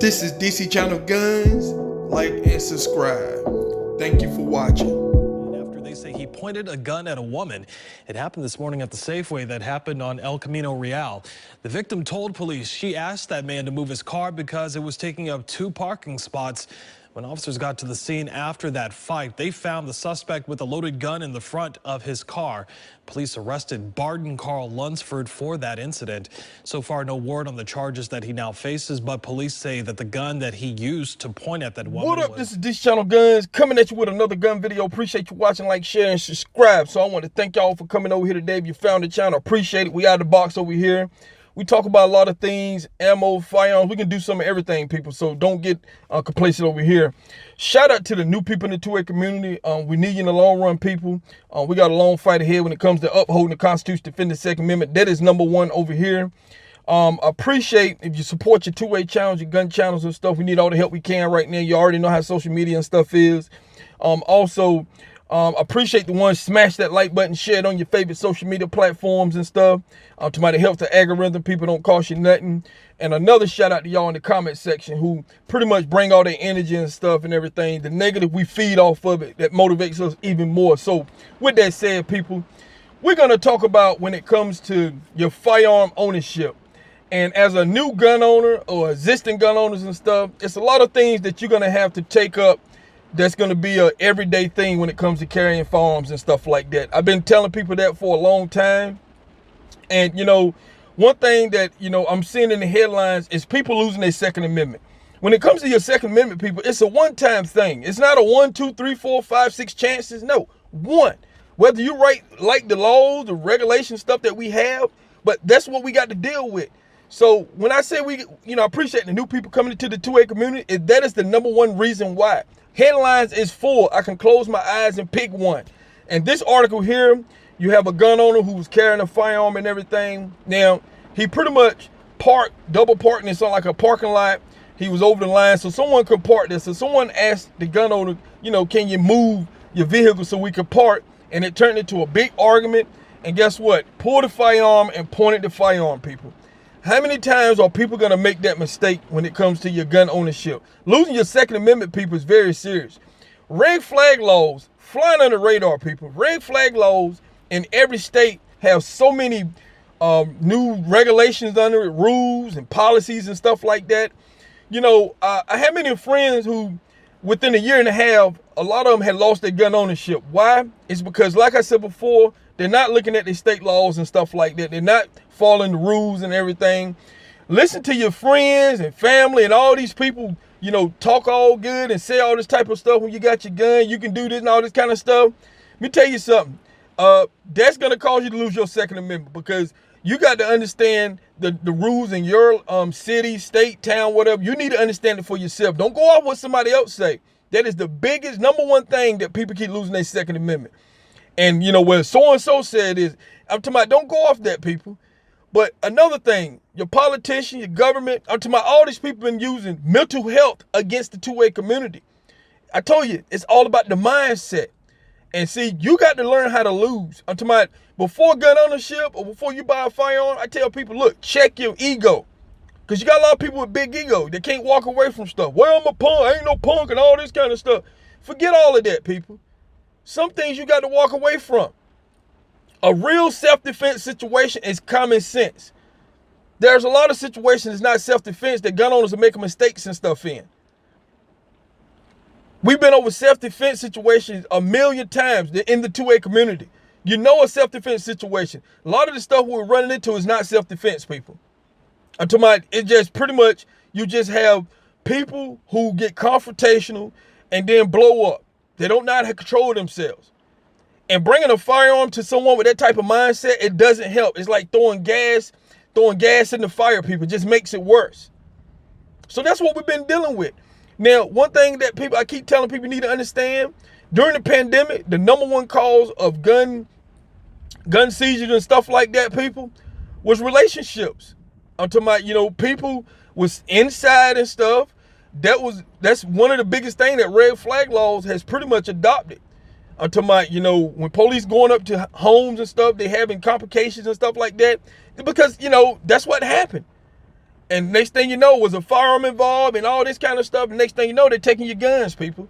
This is DC Channel Guns. Like and subscribe. Thank you for watching. After they say he pointed a gun at a woman. It happened this morning at the Safeway that happened on El Camino Real. The victim told police she asked that man to move his car because it was taking up 2 parking spots. When officers got to the scene after that fight, they found the suspect with a loaded gun in the front of his car. Police arrested Barton Carl Lunsford for that incident. So far, no word on the charges that he now faces, but police say that the gun that he used to point at that woman. What up? This is DC Channel Guns coming at you with another gun video. Appreciate you watching, like, share, and subscribe. So I want to thank y'all for coming over here today. If you found the channel, appreciate it. We out of the box over here. We talk about a lot of things, ammo, firearms. We can do some of everything, people. So don't get complacent over here. Shout out to the new people in the 2A community. We need you in the long run, people. We got a long fight ahead when it comes to upholding the Constitution, defending the Second Amendment. That is #1 over here. Appreciate if you support your 2A channels, your gun channels and stuff. We need all the help we can right now. You already know how social media and stuff is. Also, appreciate the ones smash that like button, share it on your favorite social media platforms and stuff. To my help the algorithm, people don't cost you nothing. And another shout out to y'all in the comment section who pretty much bring all their energy and stuff and everything. The negative we feed off of it, that motivates us even more. So with that said, people, we're gonna talk about when it comes to your firearm ownership. And as a new gun owner or existing gun owners and stuff, it's a lot of things that you're gonna have to take up that's going to be a everyday thing when it comes to carrying firearms and stuff like that. I've been telling people that for a long time. And, you know, one thing that, you know, I'm seeing in the headlines is people losing their Second Amendment. When it comes to your Second Amendment, people, it's a one-time thing. It's not a 1, 2, 3, 4, 5, 6 chances. No, one. Whether you like the laws, the regulation stuff that we have, but that's what we got to deal with. So when I say we, you know, appreciate the new people coming into the 2A community, that is the #1 reason why. Headlines is full. I can close my eyes and pick one. And this article here, you have a gun owner who was carrying a firearm and everything. Now, he pretty much double parked in something like a parking lot. He was over the line, so someone could park there. So someone asked the gun owner, you know, can you move your vehicle so we could park? And it turned into a big argument. And guess what? Pulled the firearm and pointed the firearm, people. How many times are people going to make that mistake when it comes to your gun ownership? Losing your Second Amendment, people, is very serious. Red flag laws, flying under the radar, people. Red flag laws in every state have so many new regulations under it, rules and policies and stuff like that. You know, I have many friends who, within a year and a half, a lot of them had lost their gun ownership. Why? It's because, like I said before, they're not looking at their state laws and stuff like that. They're not following the rules and everything. Listen to your friends and family and all these people, you know, talk all good and say all this type of stuff when you got your gun. You can do this and all this kind of stuff. Let me tell you something. That's going to cause you to lose your Second Amendment because you got to understand the rules in your city, state, town, whatever. You need to understand it for yourself. Don't go off what somebody else say. That is the biggest #1 thing that people keep losing their Second Amendment. And, you know, what so-and-so said is, I'm talking about, don't go off that, people. But another thing, your politician, your government, I'm talking about all these people been using mental health against the 2A community. I told you, it's all about the mindset. And see, you got to learn how to lose. I'm talking about before gun ownership or before you buy a firearm, I tell people, look, check your ego. Because you got a lot of people with big ego that can't walk away from stuff. Well, I'm a punk, I ain't no punk and all this kind of stuff. Forget all of that, people. Some things you got to walk away from. A real self-defense situation is common sense. There's a lot of situations that's not self-defense that gun owners are making mistakes and stuff in. We've been over self-defense situations a million times in the 2A community. You know a self-defense situation. A lot of the stuff we're running into is not self-defense, people. I'm talking about it just pretty much, you just have people who get confrontational and then blow up. They don't know how to control themselves. And bringing a firearm to someone with that type of mindset, it doesn't help. It's like throwing gas in the fire, people. It just makes it worse. So that's what we've been dealing with. Now, one thing that I keep telling people need to understand, during the pandemic, the #1 cause of gun seizures and stuff like that, people, was relationships. I'm talking about, you know, people was inside and stuff. That's one of the biggest things that red flag laws has pretty much adopted. I'm talking about, you know, when police going up to homes and stuff, they having complications and stuff like that. Because, you know, that's what happened. And next thing you know, was a firearm involved and all this kind of stuff. And next thing you know, they're taking your guns, people.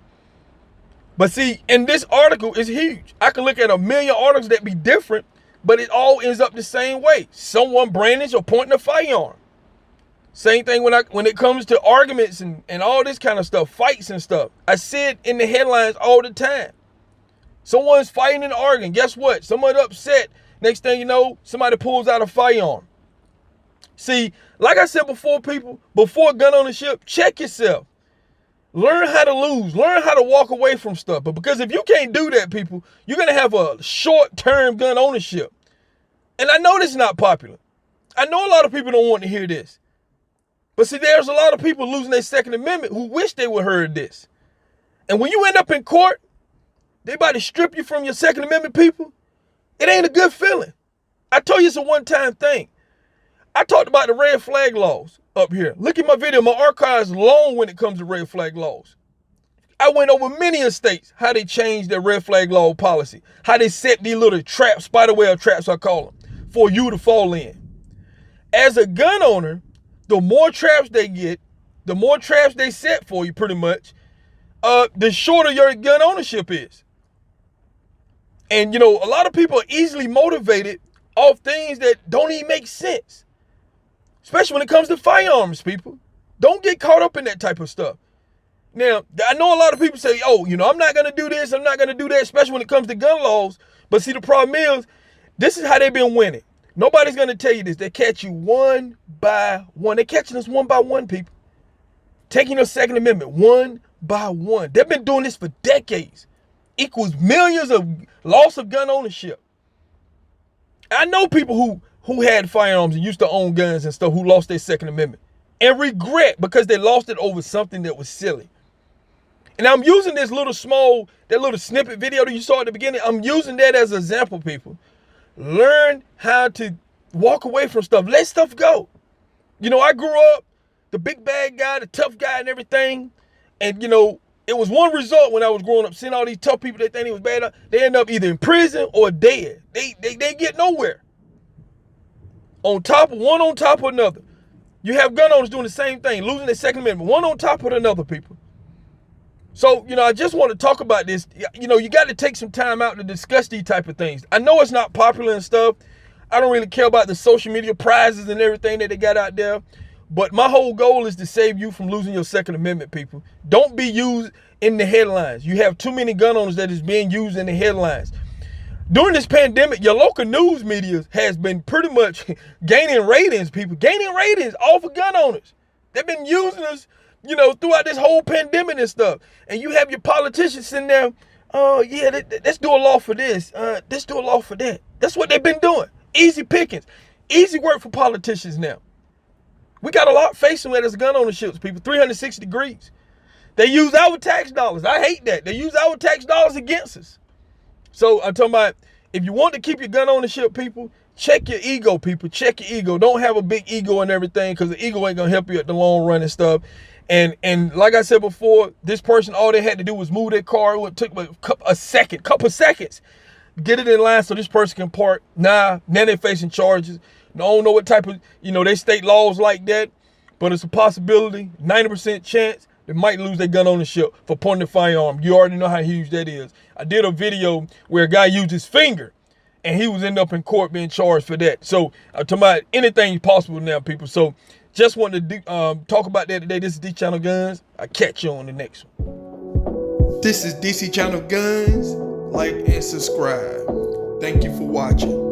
But see, in this article is huge. I can look at a million articles that be different, but it all ends up the same way. Someone brandish or pointing a firearm. Same thing when it comes to arguments and all this kind of stuff, fights and stuff. I see it in the headlines all the time. Someone's fighting and arguing. Guess what? Someone upset. Next thing you know, somebody pulls out a firearm. See, like I said before, people, before gun ownership, check yourself. Learn how to lose. Learn how to walk away from stuff. But because if you can't do that, people, you're going to have a short-term gun ownership. And I know this is not popular. I know a lot of people don't want to hear this. But see, there's a lot of people losing their Second Amendment who wish they would heard this. And when you end up in court, they about to strip you from your Second Amendment, people. It ain't a good feeling. I told you it's a one-time thing. I talked about the red flag laws up here. Look at my video. My archive's long when it comes to red flag laws. I went over many states, how they changed their red flag law policy, how they set these little traps, spiderweb traps I call them, for you to fall in. As a gun owner, the more traps they get, the more traps they set for you pretty much, the shorter your gun ownership is. And you know, a lot of people are easily motivated off things that don't even make sense. Especially when it comes to firearms, people. Don't get caught up in that type of stuff. Now, I know a lot of people say, oh, you know, I'm not going to do this, I'm not going to do that, especially when it comes to gun laws. But see, the problem is, this is how they've been winning. Nobody's going to tell you this. They catch you one by one. They're catching us one by one, people. Taking your Second Amendment one by one. They've been doing this for decades. Equals millions of loss of gun ownership. I know people who had firearms and used to own guns and stuff who lost their Second Amendment and regret because they lost it over something that was silly. And I'm using this little snippet video that you saw at the beginning. I'm using that as an example, people. Learn how to walk away from stuff. Let stuff go. You know, I grew up the big bad guy, the tough guy and everything. And, you know, it was one result when I was growing up, seeing all these tough people that think they was bad. They end up either in prison or dead. They get nowhere. On top of another. You have gun owners doing the same thing, losing their Second Amendment, one on top of another, people. So, you know, I just want to talk about this. You know, you got to take some time out to discuss these type of things. I know it's not popular and stuff. I don't really care about the social media prizes and everything that they got out there. But my whole goal is to save you from losing your Second Amendment, people. Don't be used in the headlines. You have too many gun owners that is being used in the headlines. During this pandemic, your local news media has been pretty much gaining ratings, people. Gaining ratings off of gun owners. They've been using us, you know, throughout this whole pandemic and stuff. And you have your politicians sitting there, oh, yeah, let's do a law for this. Let's do a law for that. That's what they've been doing. Easy pickings. Easy work for politicians now. We got a lot facing with as gun ownerships, people. 360 degrees. They use our tax dollars. I hate that. They use our tax dollars against us. So I'm talking about, if you want to keep your gun ownership, people, check your ego, people. Check your ego. Don't have a big ego and everything, because the ego ain't going to help you at the long run and stuff. And like I said before, this person, all they had to do was move their car. It took couple seconds, get it in line so this person can park. Now they're facing charges. I don't know what type of, you know, they state laws like that, but it's a possibility, 90% chance they might lose their gun ownership for pointing a firearm. You already know how huge that is. I did a video where a guy used his finger and he was ended up in court being charged for that. So I'm talking about anything possible now, people. So just wanted to talk about that today. This is D Channel Guns. I'll catch you on the next one. This is DC Channel Guns. Like and subscribe. Thank you for watching.